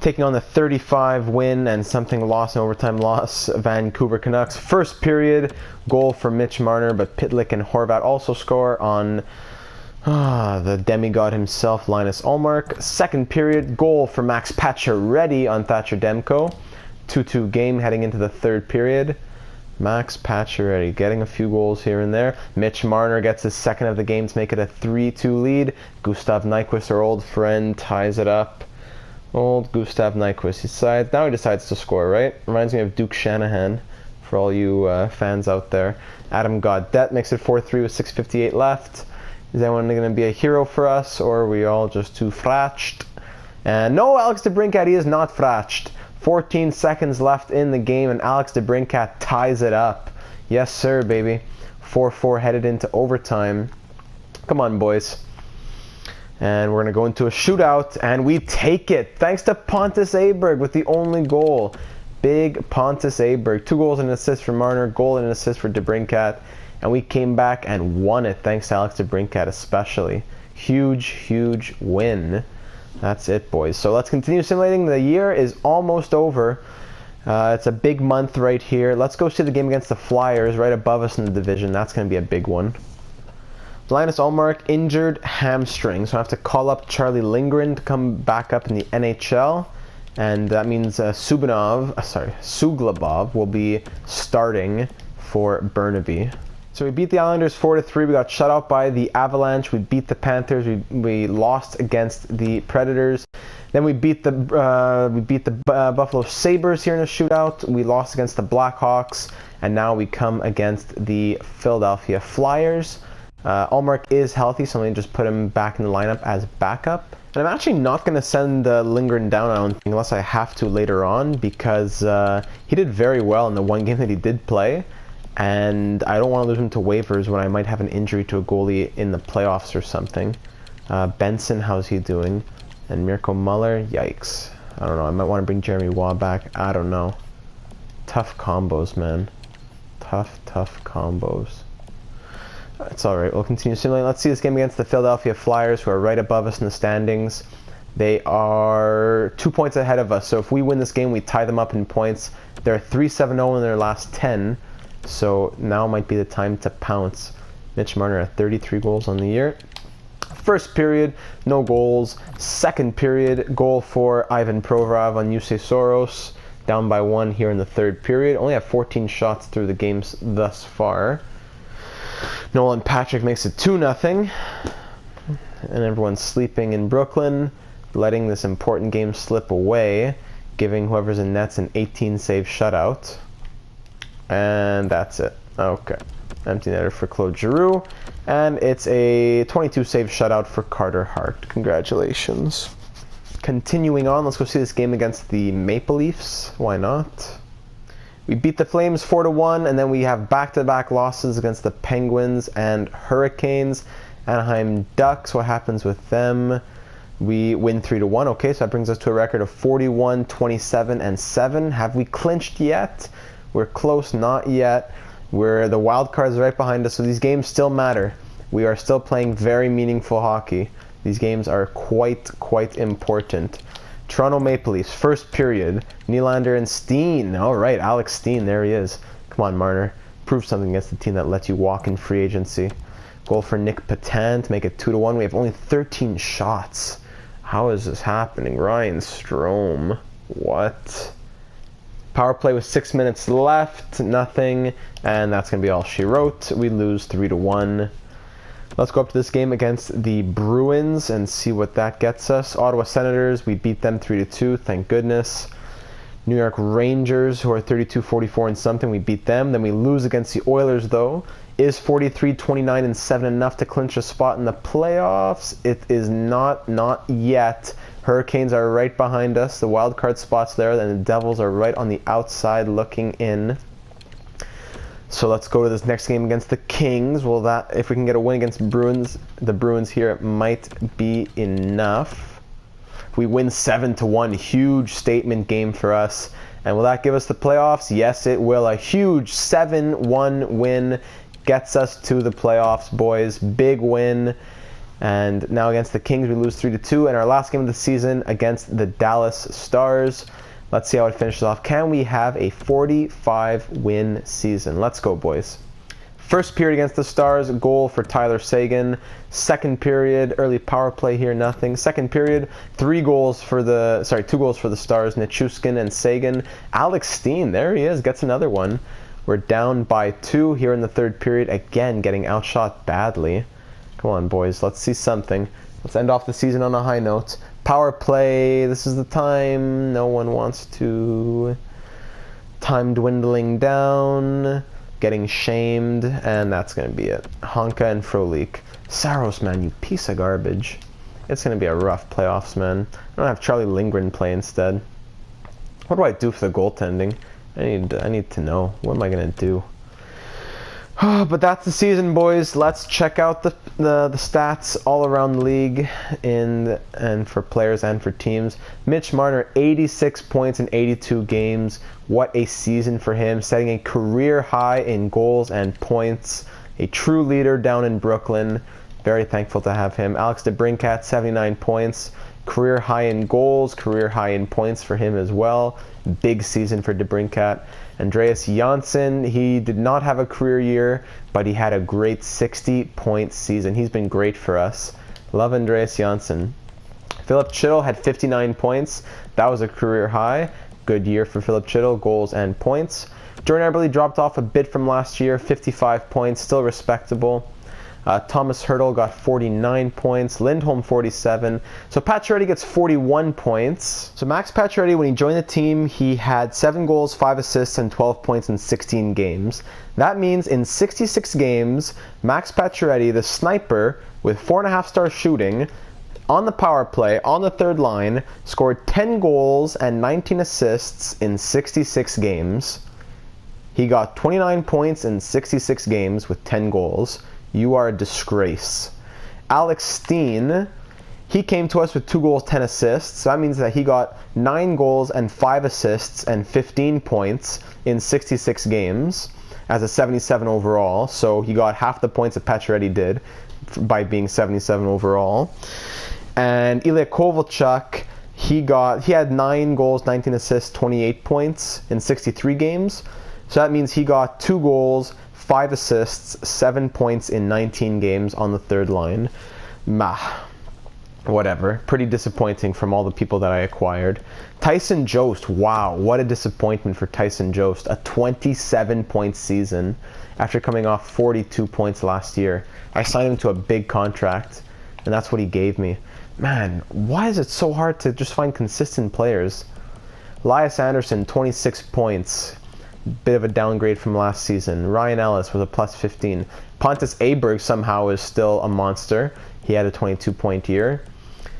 taking on the 35 win and something loss, an overtime loss, Vancouver Canucks. First period, goal for Mitch Marner, but Pitlick and Horvat also score on the demigod himself, Linus Ullmark. Second period, goal for Max Pacioretty on Thatcher Demko. 2-2 game heading into the 3rd period. Max Pacioretty getting a few goals here and there. Mitch Marner gets his 2nd of the game to make it a 3-2 lead. Gustav Nyquist, our old friend, ties it up. Old Gustav Nyquist. Now he decides to score, right? Reminds me of Duke Shanahan, for all you fans out there. Adam Gaudette makes it 4-3 with 6:58 left. Is anyone going to be a hero for us, or are we all just too frached? And no, Alex DeBrincat, he is not frached. 14 seconds left in the game, and Alex DeBrincat ties it up. Yes, sir, baby. 4-4 headed into overtime. Come on, boys. And we're going to go into a shootout, and we take it. Thanks to Pontus Aberg with the only goal. Big Pontus Aberg. 2 goals and an assist for Marner, goal and an assist for DeBrincat. And we came back and won it, thanks to Alex DeBrincat especially. Huge, huge win. That's it, boys. So let's continue simulating. The year is almost over. It's a big month right here. Let's go see the game against the Flyers right above us in the division. That's going to be a big one. Linus Ullmark injured hamstring, so I have to call up Charlie Lindgren to come back up in the NHL, and that means Suglobov will be starting for Burnaby. So we beat the Islanders 4-3. We got shut out by the Avalanche. We beat the Panthers. We lost against the Predators. Then we beat the Buffalo Sabres here in a shootout. We lost against the Blackhawks, and now we come against the Philadelphia Flyers. Ullmark is healthy, so let me just put him back in the lineup as backup. And I'm actually not going to send Lindgren down, I don't think, unless I have to later on, because he did very well in the one game that he did play, and I don't want to lose him to waivers when I might have an injury to a goalie in the playoffs or something. Benson, how's he doing? And Mirko Muller, yikes. I don't know, I might want to bring Jeremy Waugh back. I don't know. Tough combos, man. Tough combos. It's alright, we'll continue simulating. Let's see this game against the Philadelphia Flyers, who are right above us in the standings. They are 2 points ahead of us, so if we win this game, we tie them up in points. They're 3-7-0 in their last 10, so now might be the time to pounce. Mitch Marner at 33 goals on the year. First period, no goals. Second period, goal for Ivan Provorov on Jussi Soros. Down by 1 here in the 3rd period. Only have 14 shots through the games thus far. Nolan Patrick makes it 2-0, and everyone's sleeping in Brooklyn, letting this important game slip away, giving whoever's in nets an 18-save shutout. And that's it. Okay. Empty netter for Claude Giroux, and it's a 22-save shutout for Carter Hart. Congratulations. Continuing on, let's go see this game against the Maple Leafs. Why not? We beat the Flames 4-1, and then we have back-to-back losses against the Penguins and Hurricanes. Anaheim Ducks, what happens with them? We win 3-1. Okay, so that brings us to a record of 41, 27, and 7. Have we clinched yet? We're close, not yet. The wild card's right behind us, so these games still matter. We are still playing very meaningful hockey. These games are quite important. Toronto Maple Leafs, first period. Nylander and Steen. All right, Alex Steen, there he is. Come on, Marner. Prove something against the team that lets you walk in free agency. Goal for Nick Petan to make it 2-1. We have only 13 shots. How is this happening? Ryan Strome. What? Power play with 6 minutes left. Nothing. And that's going to be all she wrote. We lose 3-1. Let's go up to this game against the Bruins and see what that gets us. Ottawa Senators, we beat them 3-2, thank goodness. New York Rangers, who are 32-44 and something, we beat them. Then we lose against the Oilers, though. Is 43-29 and 7 enough to clinch a spot in the playoffs? It is not yet. Hurricanes are right behind us. The wild card spot's there, and the Devils are right on the outside looking in. So let's go to this next game against the Kings. Well, that if we can get a win against the Bruins here, it might be enough. If we win 7-1, huge statement game for us. And will that give us the playoffs? Yes, it will. A huge 7-1 win gets us to the playoffs, boys. Big win. And now against the Kings, we lose 3-2. And our last game of the season against the Dallas Stars. Let's see how it finishes off. Can we have a 45-win season? Let's go, boys. First period against the Stars, goal for Tyler Seguin. Second period, early power play here, nothing. Second period, 2 goals for the Stars, Nichushkin and Seguin. Alex Steen, there he is, gets another one. We're down by 2 here in the third period, again getting outshot badly. Come on, boys, let's see something. Let's end off the season on a high note. Power play, this is the time. No one wants to. Time dwindling down. Getting shamed. And that's going to be it. Honka and Frolik. Saros, man, you piece of garbage. It's going to be a rough playoffs, man. I don't have Charlie Lindgren play instead. What do I do for the goaltending? I need to know. What am I going to do? But that's the season, boys. Let's check out the stats all around the league and for players and for teams. Mitch Marner, 86 points in 82 games. What a season for him, setting a career high in goals and points. A true leader down in Brooklyn. Very thankful to have him. Alex DeBrincat, 79 points. Career high in goals, career high in points for him as well. Big season for DeBrincat. Andreas Janssen, he did not have a career year, but he had a great 60-point season. He's been great for us. Love Andreas Janssen. Philip Chittle had 59 points. That was a career high. Good year for Philip Chittle, goals and points. Jordan Eberle dropped off a bit from last year, 55 points, still respectable. Thomas Hertl got 49 points. Lindholm 47. So Pacioretty gets 41 points. So Max Pacioretty, when he joined the team, he had 7 goals, 5 assists, and 12 points in 16 games. That means in 66 games, Max Pacioretty, the sniper, with 4.5-star shooting, on the power play, on the third line, scored 10 goals and 19 assists in 66 games. He got 29 points in 66 games with 10 goals. You are a disgrace. Alex Steen, he came to us with 2 goals, 10 assists. So that means that he got 9 goals and 5 assists and 15 points in 66 games as a 77 overall. So he got half the points that Pacioretty did by being 77 overall. And Ilya Kovalchuk, he had 9 goals, 19 assists, 28 points in 63 games. So that means he got 2 goals, 5 assists, 7 points in 19 games on the third line. Whatever. Pretty disappointing from all the people that I acquired. Tyson Jost, wow, what a disappointment for Tyson Jost. A 27-point season after coming off 42 points last year. I signed him to a big contract, and that's what he gave me. Man, why is it so hard to just find consistent players? Elias Anderson, 26 points. Bit of a downgrade from last season. Ryan Ellis was a plus 15. Pontus Aberg somehow is still a monster. He had a 22-point year.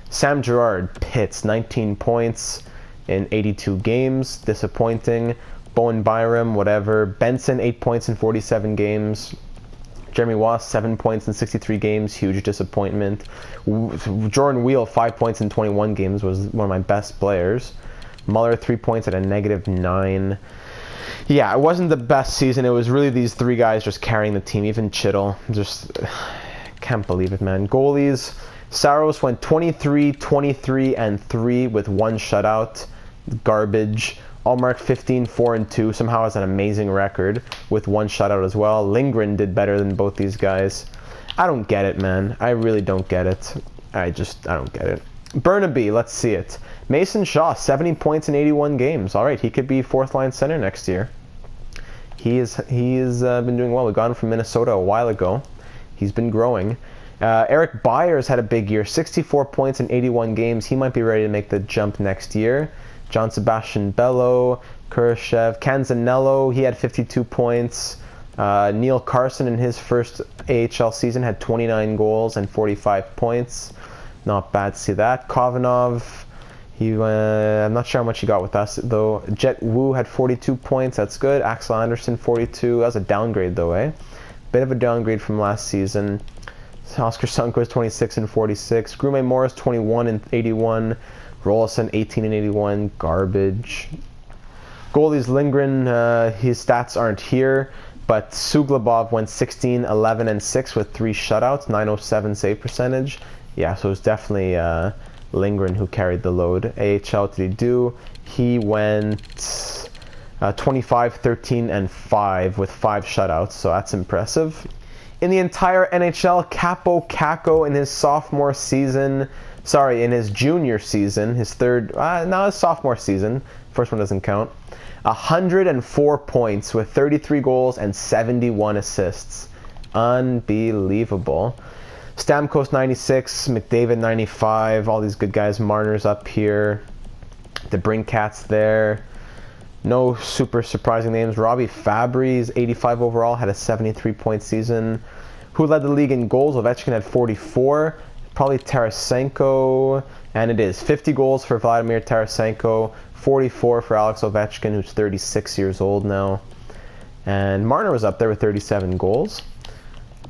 Sam Girard, Pitts, 19 points in 82 games. Disappointing. Bowen Byram, whatever. Benson, 8 points in 47 games. Jeremy Wass, 7 points in 63 games. Huge disappointment. Jordan Wheel, 5 points in 21 games, was one of my best players. Muller, 3 points at a -9. Yeah, it wasn't the best season. It was really these three guys just carrying the team. Even Chittle, just can't believe it, man. Goalies, Saros went 23, 23, and 3 with 1 shutout. Garbage. Allmark 15, 4, and 2. Somehow has an amazing record with 1 shutout as well. Lindgren did better than both these guys. I don't get it, man. I really don't get it. I don't get it. Burnaby, let's see it. Mason Shaw, 70 points in 81 games. All right, he could be 4th-line center next year. He has been doing well. We got him from Minnesota a while ago. He's been growing. Eric Byers had a big year, 64 points in 81 games. He might be ready to make the jump next year. John Sebastian Bello, Kurashev, Canzanello, he had 52 points. Neil Carson in his first AHL season had 29 goals and 45 points. Not bad to see that. Kovanov, I'm not sure how much he got with us though. Jet Wu had 42 points, that's good. Axel Anderson 42, that was a downgrade though, eh? Bit of a downgrade from last season. Oscar Sunquist 26 and 46. Grume Morris 21 and 81. Rolison 18 and 81. Garbage. Goalies Lindgren, his stats aren't here, but Suglobov went 16, 11, and 6 with 3 shutouts, 907 save percentage. Yeah, so it was definitely Lindgren who carried the load. AHL, what did he do? He went 25, 13, and 5 with 5 shutouts, so that's impressive. In the entire NHL, Capo Caco in his sophomore season, in his junior season, his his sophomore season, first one doesn't count, 104 points with 33 goals and 71 assists. Unbelievable. Stamkos 96, McDavid 95, all these good guys. Marner's up here. The Brinkats there. No super surprising names. Robbie Fabry's 85 overall, had a 73-point season. Who led the league in goals? Ovechkin had 44. Probably Tarasenko, and it is 50 goals for Vladimir Tarasenko, 44 for Alex Ovechkin, who's 36 years old now. And Marner was up there with 37 goals.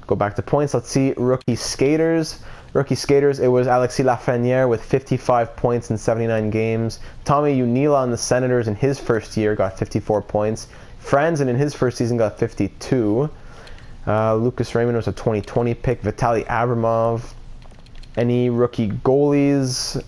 Go back to points. Let's see rookie skaters. Rookie skaters, it was Alexis Lafreniere with 55 points in 79 games. Tommy Unila on the Senators in his first year got 54 points. Franzen in his first season got 52. Lucas Raymond was a 2020 pick. Vitaly Abramov. Any rookie goalies?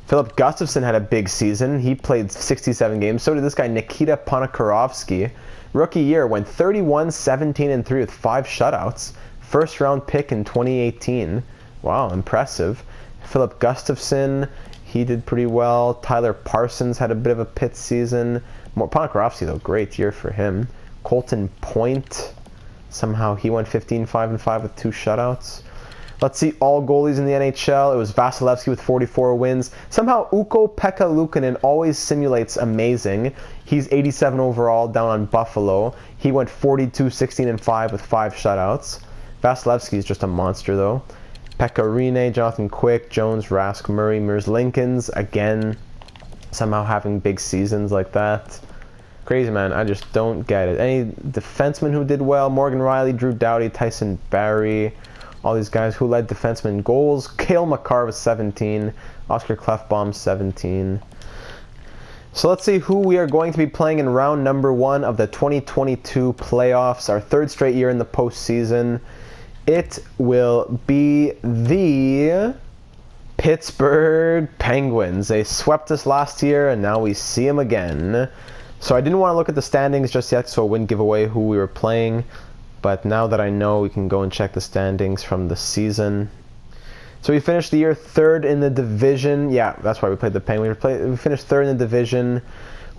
Philip Gustafson had a big season. He played 67 games. So did this guy, Nikita Ponikarovsky. Rookie year went 31, 17, and 3 with 5 shutouts. First round pick in 2018. Wow, impressive. Philip Gustafson, he did pretty well. Tyler Parsons had a bit of a pit season. Ponikarovsky, though, great year for him. Colton Point, somehow he went 15, 5, and 5 with 2 shutouts. Let's see all goalies in the NHL. It was Vasilevsky with 44 wins. Somehow Ukko-Pekka Luukkonen always simulates amazing. He's 87 overall down on Buffalo. He went 42, 16, and 5 with 5 shutouts. Vasilevsky is just a monster though. Pekka Rinne, Jonathan Quick, Jones, Rask, Murray, Merzlikins, again, somehow having big seasons like that. Crazy, man. I just don't get it. Any defensemen who did well? Morgan Rielly, Drew Doughty, Tyson Barrie. All these guys who led defensemen goals. Cale Makar was 17. Oscar Klefbom 17. So let's see who we are going to be playing in round number 1 of the 2022 playoffs. Our 3rd straight year in the postseason. It will be the Pittsburgh Penguins. They swept us last year and now we see them again. So I didn't want to look at the standings just yet so I wouldn't give away who we were playing. But now that I know, we can go and check the standings from the season. So we finished the year 3rd in the division. Yeah, that's why we played the Penguins. We finished 3rd in the division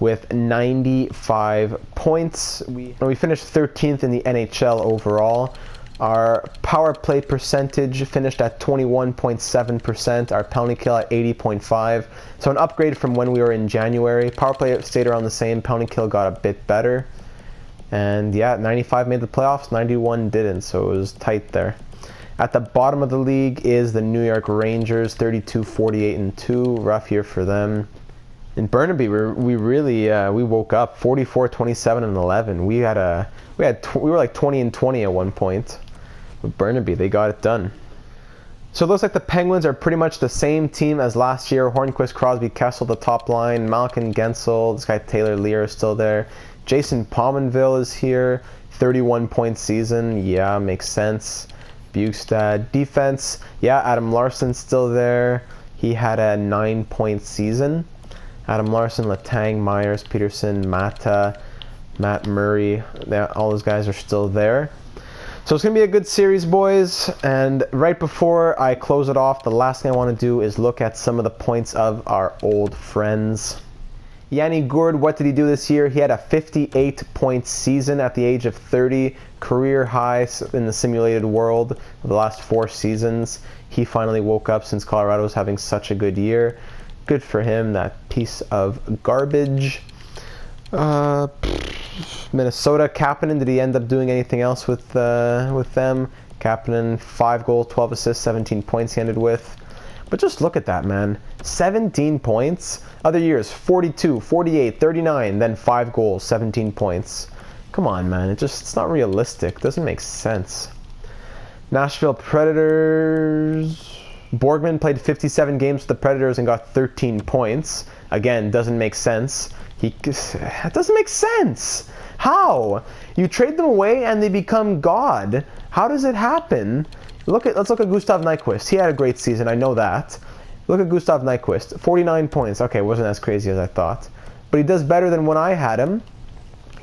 with 95 points. We finished 13th in the NHL overall. Our power play percentage finished at 21.7%. Our penalty kill at 80.5. So an upgrade from when we were in January. Power play stayed around the same. Penalty kill got a bit better. And yeah, 95 made the playoffs, 91 didn't, so it was tight there. At the bottom of the league is the New York Rangers, 32, 48, and 2. Rough year for them. In Burnaby, we woke up 44, 27, and 11. We were like 20 and 20 at one point. With Burnaby, they got it done. So it looks like the Penguins are pretty much the same team as last year. Hornquist, Crosby, Kessel, the top line. Malkin, Gensel, this guy Taylor Lear is still there. Jason Pominville is here. 31-point season. Yeah, makes sense. Bugstad. Defense. Yeah, Adam Larson's still there. He had a 9-point season. Adam Larson, Letang, Myers, Peterson, Mata, Matt Murray. All those guys are still there. So it's going to be a good series, boys. And right before I close it off, the last thing I want to do is look at some of the points of our old friends. Yanni Gourde, what did he do this year? He had a 58-point season at the age of 30, career high in the simulated world of the last 4 seasons. He finally woke up since Colorado was having such a good year. Good for him, that piece of garbage. Minnesota, Kapanen, did he end up doing anything else with them? Kapanen, 5 goals, 12 assists, 17 points he ended with. But just look at that, man. 17 points. Other years, 42, 48, 39, then 5 goals, 17 points. Come on, man. It's not realistic. It doesn't make sense. Nashville Predators. Borgman played 57 games with the Predators and got 13 points. Again, doesn't make sense. It doesn't make sense. How? You trade them away and they become God. How does it happen? Let's look at Gustav Nyquist. He had a great season, I know that. Look at Gustav Nyquist, 49 points. Okay, wasn't as crazy as I thought. But he does better than when I had him.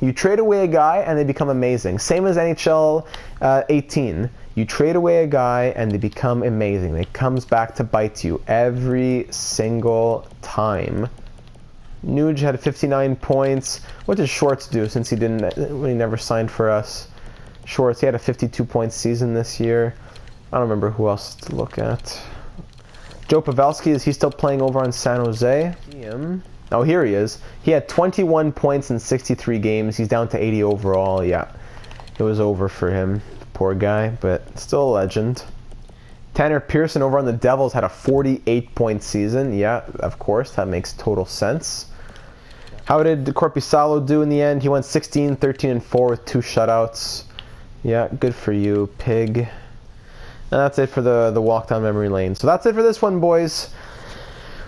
You trade away a guy and they become amazing. Same as NHL 18. You trade away a guy and they become amazing. It comes back to bite you every single time. Nuge had 59 points. What did Schwartz do since he never signed for us? Schwartz, he had a 52-point season this year. I don't remember who else to look at. Joe Pavelski, is he still playing over on San Jose? Oh, here he is. He had 21 points in 63 games. He's down to 80 overall. Yeah, it was over for him. Poor guy, but still a legend. Tanner Pearson over on the Devils had a 48-point season. Yeah, of course, that makes total sense. How did Korpisalo do in the end? He went 16, 13, and 4 with 2 shutouts. Yeah, good for you, pig. And that's it for the walk down memory lane. So that's it for this one, boys.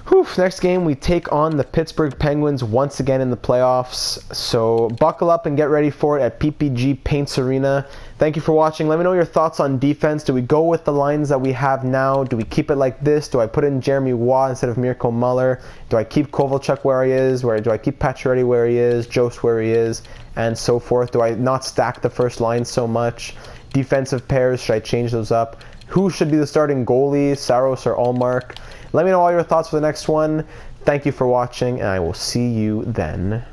Whew, next game, we take on the Pittsburgh Penguins once again in the playoffs. So buckle up and get ready for it at PPG Paints Arena. Thank you for watching. Let me know your thoughts on defense. Do we go with the lines that we have now? Do we keep it like this? Do I put in Jeremy Waugh instead of Mirko Muller? Do I keep Kovalchuk where he is? Do I keep Pacioretty where he is? Jost where he is? And so forth. Do I not stack the first line so much? Defensive pairs, should I change those up? Who should be the starting goalie, Saros or Allmark? Let me know all your thoughts for the next one. Thank you for watching, and I will see you then.